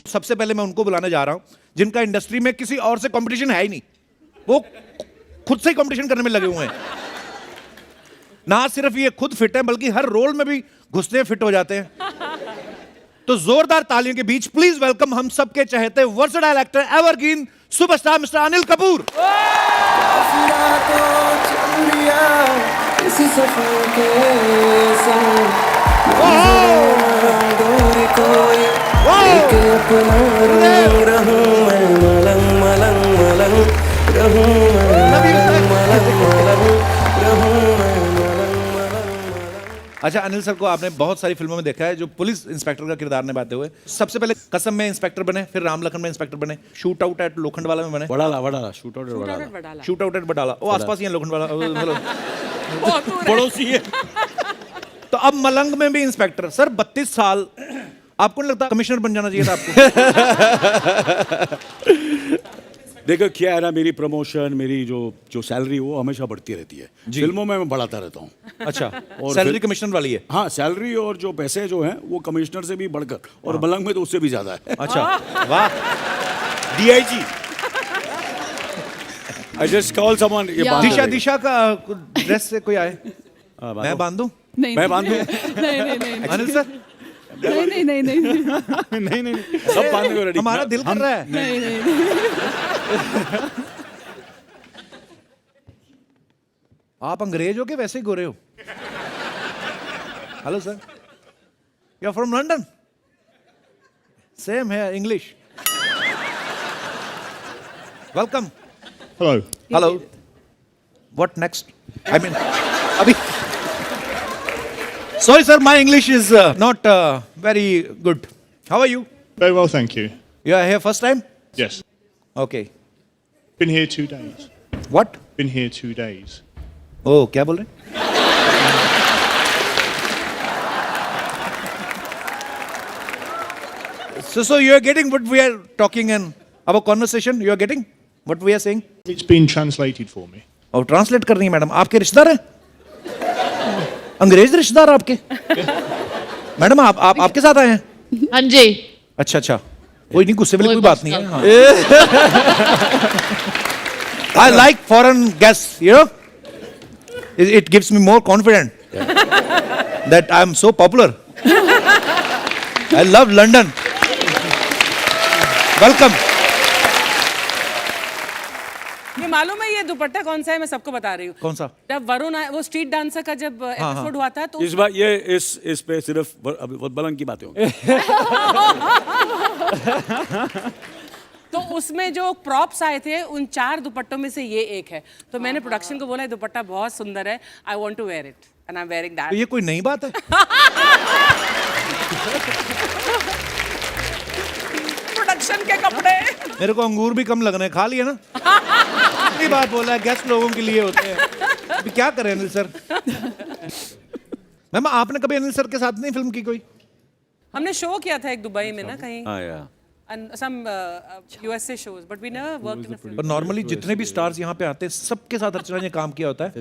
सबसे पहले मैं उनको बुलाने जा रहा हूं जिनका इंडस्ट्री में किसी और से कंपटीशन है ही नहीं, वो खुद से ही कंपटीशन करने में लगे हुए हैं। ना सिर्फ ये खुद फिट है बल्कि हर रोल में भी घुसते हैं, फिट हो जाते हैं। तो जोरदार तालियों के बीच प्लीज वेलकम हम सबके चहेते versatile actor, evergreen superstar mister Anil Kapoor. अच्छा, अनिल सर को आपने बहुत सारी फिल्मों में देखा है जो पुलिस इंस्पेक्टर का किरदार निभाते हुए। सबसे पहले कसम में इंस्पेक्टर बने, फिर राम लखन में इंस्पेक्टर बने, शूट आउट एट लोखंडवाला में बने, Wadala shoot out at Badala, वो आसपास ही है लोखंडवाला, पड़ोसी है। तो अब मलंग में भी इंस्पेक्टर। सर 32 साल, आपको नहीं लगता कमिश्नर बन जाना चाहिए था आपको? देखो क्या है ना, मेरी प्रमोशन, मेरी जो सैलरी वो हमेशा बढ़ती रहती है। फिल्मों में मैं बढ़ाता रहता हूँ। अच्छा, और सैलरी कमिश्नर वाली है? हाँ, सैलरी और जो पैसे जो हैं वो कमिश्नर से भी बढ़कर, और मलंग में तो उससे भी ज्यादा है। अच्छा, वाह। DIG। I just call someone। ये बात दिशा का ड्रेस से कोई आए, मैं बांधूं? मैं बांधूं? नहीं अनिल सर नहीं सब बांधने को रेडी। हमारा दिल कर रहा है। नहीं आप अंग्रेज हो के वैसे ही गोरे हो? Hello sir, you are from London? Same है, English. Welcome. Hello. What next? I mean अभी sorry sir, my English is not very good. How are you? Very well, thank you. You are here first time? Yes. Okay. Been here 2 days. What? Been here 2 days. Oh, क्या बोल रहे? So you are getting what we are talking in our conversation? You are getting what we are saying? It's been translated for me. और translate कर रही है madam. आपके रिश्तेदार हैं? अंग्रेज रिश्तेदार आपके? मैडम आप आपके साथ आए हैं? हाँ जी। अच्छा, कोई नहीं, गुस्से वाली कोई बात नहीं है। I like foreign guests, you know. It gives me more confidence that I am so popular. I love London. Welcome. ये मालूम है ये दुपट्टा कौन सा है? मैं सबको बता रही हूँ। कौन सा? जब वरुण वो स्ट्रीट डांसर का जब एपिसोड हुआ था तो इस बार ये इस पे सिर्फ बलंग की बातें होंगी। तो उसमें जो प्रॉप्स आए थे उन 4 दुपट्टों में से ये एक है। तो मैंने प्रोडक्शन को बोला ये दुपट्टा बहुत सुंदर है, I want to wear it and I am wearing that. तो ये कोई नई बात है? प्रोडक्शन के कपड़े। मेरे को अंगूर भी कम लगने, खा लिए ना। ये बात बोला है, गेस्ट लोगों के लिए होते हैं। अभी क्या करें अनिल सर? मैम आपने कभी अनिल सर के साथ नहीं फिल्म की कोई? हमने शो किया था एक दुबई में ना कहीं, हाँ यार। and some USA shows but we never worked in a film. और नॉर्मली जितने भी स्टार्स यहाँ पे आते हैं सबके साथ अर्चना ने काम किया होता है।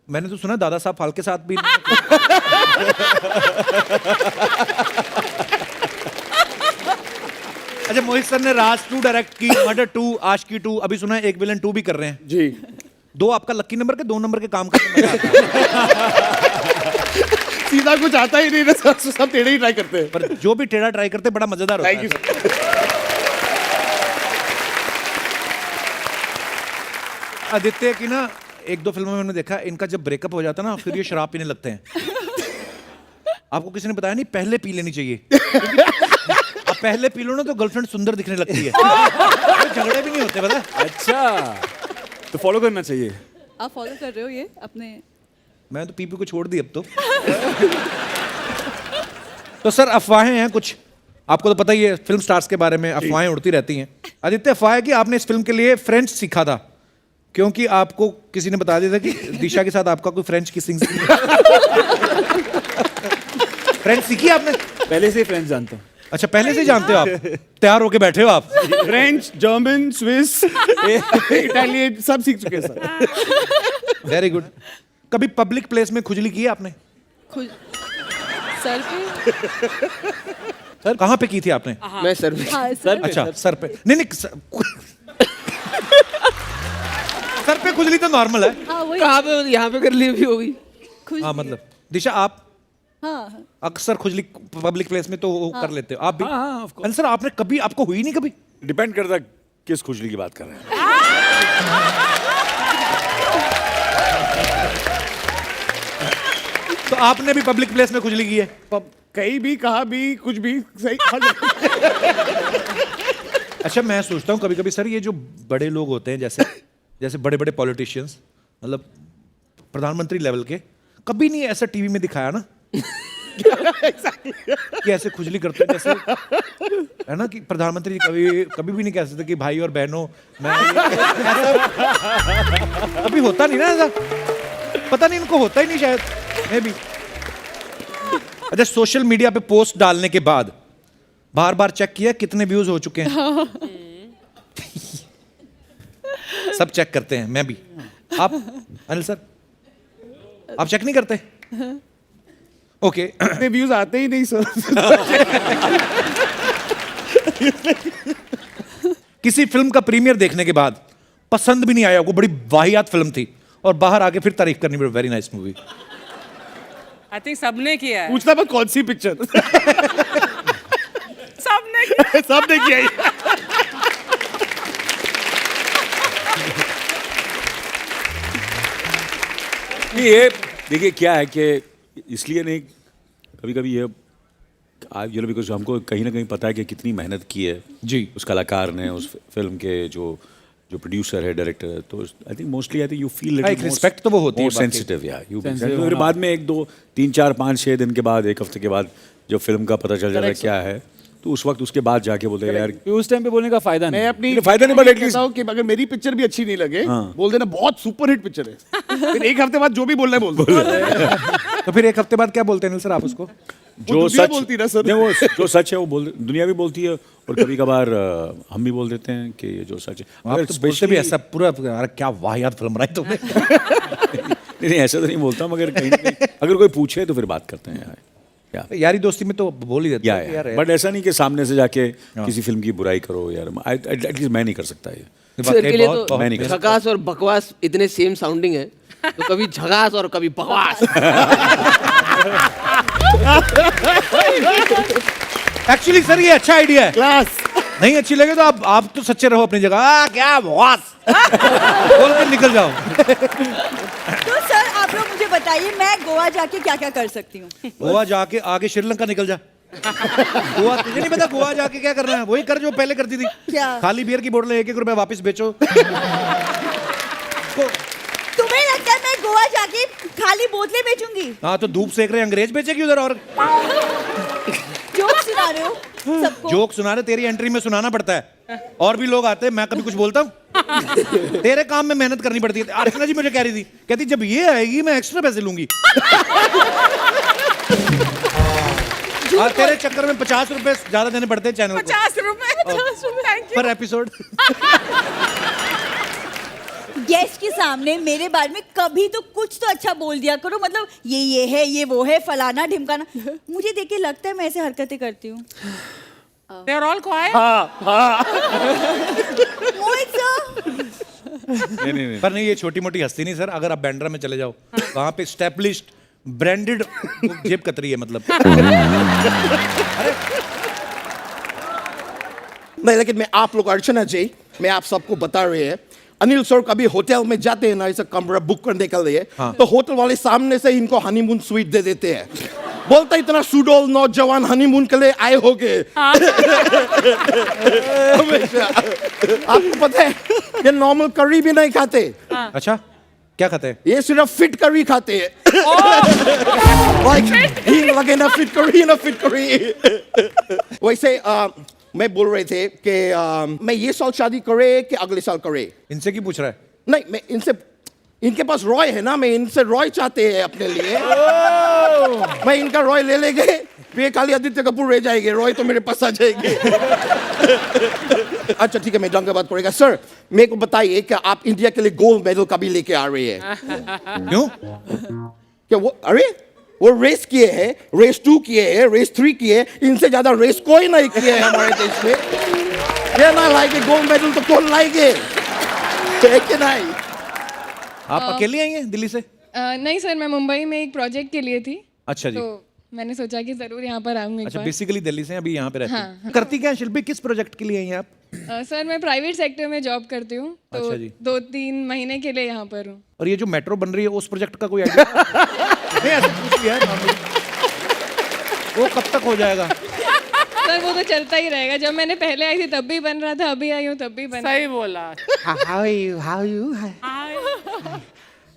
मैंने तो सुना दादा साहब फाल्के साथ भी। अच्छा, मोहित सर ने राज 2 डायरेक्ट की, मर्डर 2, आशिकी 2, अभी सुना है एक विलन 2 भी कर रहे हैं जी। 2 आपका लक्की नंबर के 2 नंबर के काम करने में आता है। सीधा कुछ आता ही नहीं ना, सब टेढ़े ही ट्राई करते हैं। पर जो भी टेढ़ा ट्राई करते बड़ा मजेदार होता है। Thank you. आदित्य की ना 1-2 फिल्मों में मैंने देखा, इनका जब ब्रेकअप हो जाता है ना फिर ये शराब पीने लगते हैं। आपको किसी ने बताया नहीं पहले पी लेनी चाहिए? आप पहले पी लो ना तो गर्लफ्रेंड सुंदर दिखने लगती है। झगड़े भी नहीं होते, पता है? अच्छा, तो फॉलो करना चाहिए। आप फॉलो कर रहे हो ये अपने? मैं तो पीपी को छोड़ दी अब तो। तो सर अफवाहें हैं कुछ, आपको तो पता ही है फिल्म स्टार्स के बारे में अफवाहें उड़ती रहती हैं। आदित्य, अफवाह है कि आपने इस फिल्म के लिए फ्रेंच सीखा था क्योंकि आपको किसी ने बता दिया था कि दिशा के साथ आपका कोई फ्रेंच किसिंग फ्रेंच सीखी आपने? पहले से ही फ्रेंच जानता हूँ। अच्छा, पहले से जानते हो आप? तैयार होके बैठे हो आप? फ्रेंच, जर्मन, स्विस, इटालियन सब सीख चुके हैं सर। Very good. कभी पब्लिक प्लेस में खुजली की है आपने? सर पे सर कहाँ पे की थी आपने? मैं सर में हाँ सर अच्छा सर पे नहीं नहीं सर पे खुजली तो नॉर्मल है। हाँ वही कहाँ पे यहाँ पे कर ली भी होगी। खुश हाँ मतलब दिशा आप हाँ अक्सर खुजली पब्लिक प्लेस में तो वो कर लेते हो आप भी? हाँ, of course. अनिल सर आपने कभी आपको हुई नहीं कभी? डिपेंड करता है किस खुजली की बात कर रहे हैं। तो आपने भी पब्लिक प्लेस में खुजली की है? कहीं भी कहा भी कुछ भी सही। अच्छा मैं सोचता हूँ कभी कभी सर ये जो बड़े लोग होते हैं जैसे जैसे बड़े बड़े पॉलिटिशियंस मतलब प्रधानमंत्री लेवल के कभी नहीं ऐसा टीवी में दिखाया ना कि ऐसे खुजली करते हैं जैसे है ना कि प्रधानमंत्री जी कभी कभी भी नहीं कह सकते कि भाई और बहनों मैं कभी होता नहीं ना ऐसा पता नहीं इनको होता ही नहीं शायद मैं भी। अच्छा सोशल मीडिया पे पोस्ट डालने के बाद बार बार चेक किया कितने व्यूज हो चुके हैं? सब चेक करते हैं मैं भी। आप अनिल सर आप चेक नहीं करते? ओके इतने व्यूज आते ही नहीं सर। किसी फिल्म का प्रीमियर देखने के बाद पसंद भी नहीं आया वो बड़ी वाहियात फिल्म थी और बाहर आके फिर तारीफ करनी पड़ी very nice movie. I think सबने किया है। पूछना बस कौन सी पिक्चर। सबने किया। सबने किया ही। ये देखिए क्या है कि इसलिए नहीं कभी कभी ये यू नो बिकॉज हमको कहीं ना कहीं पता है कि कितनी मेहनत की है जी। उस कलाकार ने उस फिल्म के जो जो प्रोड्यूसर है डायरेक्टर है तो I think mostly I think you feel एक respect तो वो होती है बाकी। सेंसिटिव या यू फिर बाद में 1 2 3 4 5 6 दिन के बाद 1 हफ्ते के बाद जब फिल्म का पता चल जाता है क्या है तो उस वक्त उसके बाद जाके बोलते हैं यार उस टाइम पे बोलने का फायदा नहीं। मैं अपनी फायदा नहीं बट एटलीस्ट कहता हूँ कि अगर मेरी पिक्चर भी अच्छी नहीं लगे बोल देना बहुत सुपर हिट पिक्चर है। फिर 1 हफ्ते बाद जो भी बोलना है बोल दो। तो फिर एक हफ्ते बाद क्या बोलते हैं अनिल सर आप उसको? जो दुनिया सच बोलती है ना सर। नहीं, वो जो सच है वो दुनिया भी बोलती है और कभी कभार हम भी बोल देते हैं कि ये जो सच है आप अगर तो बोलते भी especially- ऐसा पूरा अरे क्या वाहियात फिल्म बनाई तुमने। नहीं ऐसा तो नहीं बोलता मगर कहीं ना कहीं अगर कोई पूछे तो फिर बात करते हैं यार यारी दोस्ती में तो बोल ही देते हैं यार बट ऐसा नहीं कि सामने से जाके किसी फिल्म की बुराई करो यार एटलीस्ट मैं नहीं कर सकता ये सर के लिए तो मैं नहीं कर झकास और बकवास इतने सेम साउंडिंग है तो कभी झकास और कभी बकवास। एक्चुअली सर ये अच्छा आइडिया है। क्लास नहीं अच्छी लगे तो आप तो सच्चे रहो अपनी जगह। क्या बॉस बोल के निकल जाओ। तो सर आप लोग मुझे बताइए मैं गोवा जाके क्या क्या कर सकती हूँ? गोवा जाके आगे श्रीलंका निकल जा। गोवा तुझे नहीं पता गोवा जाके क्या करना है? वही कर जो पहले करती थी। क्या? खाली बियर की बोतलें 1-1 रुपए वापस बेचो। तुम्हें लगता है मैं गोवा जाके खाली बोतलें बेचूंगी? हाँ तो धूप सेक रहे अंग्रेज बेचेगी उधर और जोक सुना रहे हो सबको? जोक सुना रहे तेरी एंट्री में सुनाना पड़ता है और भी लोग आते हैं मैं कभी कुछ बोलता हूँ? तेरे काम में मेहनत करनी पड़ती है। अर्चना जी मुझे कह रही थी कहती जब ये आएगी मैं एक्स्ट्रा पैसे लूंगी। और तेरे चक्कर में 50 रुपए ज्यादा देने पड़ते हैं चैनल को 50 रुपए थैंक यू। पर एपिसोड। गेस्ट के सामने मेरे बारे में कभी तो कुछ तो अच्छा बोल दिया करो। मतलब ये है ये वो है फलाना ढिमकाना। मुझे देख के लगता है मैं ऐसे हरकतें करती हूँ। They are all quiet. Mohit sir नहीं पर नहीं ये छोटी मोटी हस्ती नहीं सर। अगर आप बैंड्रा में चले जाओ वहां पे स्टैब्लिश्ड ब्रांडेड जेब कतरी है मतलब। नहीं लेकिन मैं आप लोग अर्चना जी मैं आप सबको बता रहे हैं अनिल सर कभी होटल में जाते हैं ना ऐसा कमरा बुक करने के लिए तो होटल वाले सामने से इनको हनीमून स्वीट दे देते हैं। बोलता इतना सुडोल नौजवान हनीमून के लिए आए होगे। हमेशा आपको पता है ये नॉर्मल करी भी नहीं खाते। अच्छा क्या खाते हैं? ये सिर्फ फिट करी खाते हैं। Like, हींग लगे ना फिट करी। वैसे मैं बोल रहे थे कि मैं ये साल शादी करे कि अगले साल करे? इनसे की पूछ रहा है? नहीं मैं इनसे इनके पास रॉय है ना मैं इनसे रॉय चाहते हैं अपने लिए। मैं इनका रॉय ले लेंगे फिर खाली आदित्य कपूर रह जाएंगे रॉय तो मेरे पास आ जाएंगे। अच्छा ठीक है मैं ढंग का बात करेगा। सर मेरे को बताइए कि आप इंडिया के लिए गोल्ड मेडल कभी लेके आ रहे हैं? क्यों? क्या वो अरे वो रेस किए हैं, रेस 2 किए हैं, रेस 3 किए, इनसे ज्यादा रेस कोई नहीं किए है हमारे देश में। ये ना लाएंगे गोल्ड मेडल तो कौन लाएंगे, है कि नहीं? आप अकेली आई हैं दिल्ली से? नहीं सर, मैं मुंबई में एक प्रोजेक्ट के लिए थी, अच्छा जी। तो मैंने सोचा कि जरूर यहाँ पर आऊँगी एक अच्छा, बार। बेसिकली दिल्ली से हैं, अभी यहाँ पे रहती हाँ, हैं। करती क्या हैं शिल्पी, किस प्रोजेक्ट के लिए आई हैं आप? सर मैं प्राइवेट सेक्टर में जॉब करती हूँ, तो अच्छा जी। 2-3 महीने के लिए यहाँ पर हूँ। और ये जो मेट्रो बन रही है उस प्रोजेक्ट का कोई आइडिया? नहीं, ऐसा कुछ भी है मामूली। वो कब तक हो जाएगा? सर वो तो चलता ही रहेगा, जब मैंने पहले आई थी तब भी बन रहा था, अभी आई हूँ तब भी बन रहा है। सही बोला। हाउ यू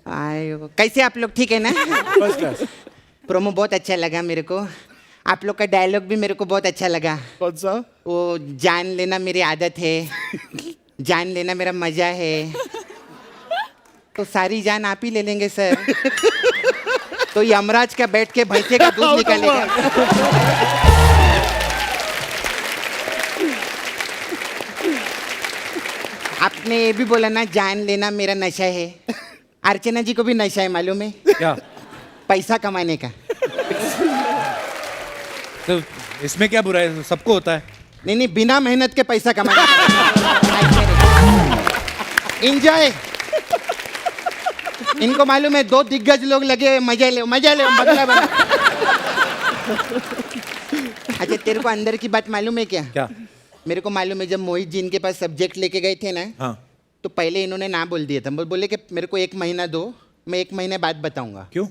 आयो, कैसे आप लोग, ठीक है ना? First class. प्रोमो बहुत अच्छा लगा मेरे को, आप लोग का डायलॉग भी मेरे को बहुत अच्छा लगा। कौन सा? वो जान लेना मेरी आदत है, जान लेना मेरा मजा है, तो सारी जान आप ही ले लेंगे सर। तो यमराज का बैठ के भैंसे का दूध निकालेगा। आपने ये भी बोला ना, जान लेना मेरा नशा है। अर्चना जी को भी नशा है, मालूम है? क्या? पैसा कमाने का। तो इसमें क्या बुरा है, सबको होता है। नहीं नहीं, बिना मेहनत के पैसा कमाने का। एंजॉय। इनको मालूम है 2 दिग्गज लोग लगे हुए, मजा ले बदला बना। अच्छा, तेरे को अंदर की बात मालूम है क्या? क्या? मेरे को मालूम है, जब मोहित जी इनके पास सब्जेक्ट लेके गए थे ना, हाँ। तो पहले इन्होंने ना बोल दिया था, बोले कि मेरे को 1 महीना दो, मैं 1 महीने बाद बताऊंगा। क्यों?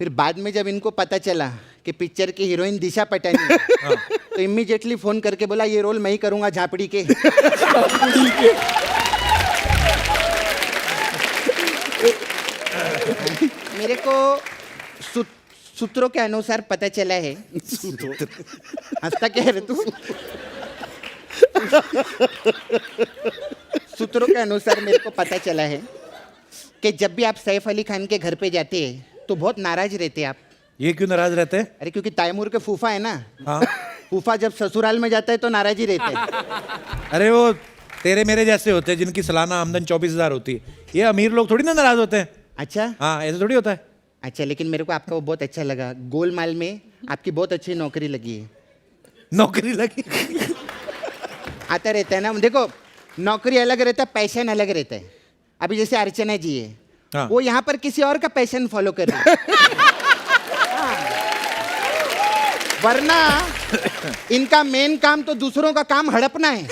फिर बाद में जब इनको पता चला कि पिक्चर की हीरोइन दिशा पटानी है, तो इमीडिएटली फोन करके बोला ये रोल मैं ही करूंगा झापड़ी के। मेरे को सूत्रों के अनुसार पता चला है। हंसता क्या है रे तू? सूत्रों के अनुसार मेरे को पता चला है कि जब भी आप सैफ अली खान के घर पे जाते हैं तो बहुत नाराज रहते हैं आप। ये क्यों नाराज रहते हैं? अरे क्योंकि तैमूर के फूफा है ना, हाँ। फूफा जब ससुराल में जाता है तो नाराज ही रहते हैं। अरे वो तेरे मेरे जैसे होते हैं जिनकी सालाना आमदन 24,000 होती है। ये अमीर लोग थोड़ी ना नाराज होते हैं। अच्छा हाँ, ऐसे थोड़ी होता है। अच्छा, लेकिन मेरे को आपका वो बहुत अच्छा लगा। गोलमाल में आपकी बहुत अच्छी नौकरी लगी है। नौकरी लगी? आता रहता है ना, देखो नौकरी अलग रहता है, पैशन अलग रहता है। अभी जैसे अर्चना जी है, हाँ। वो यहाँ पर किसी और का पैशन फॉलो कर रही है। वरना इनका मेन काम तो दूसरों का काम हड़पना है।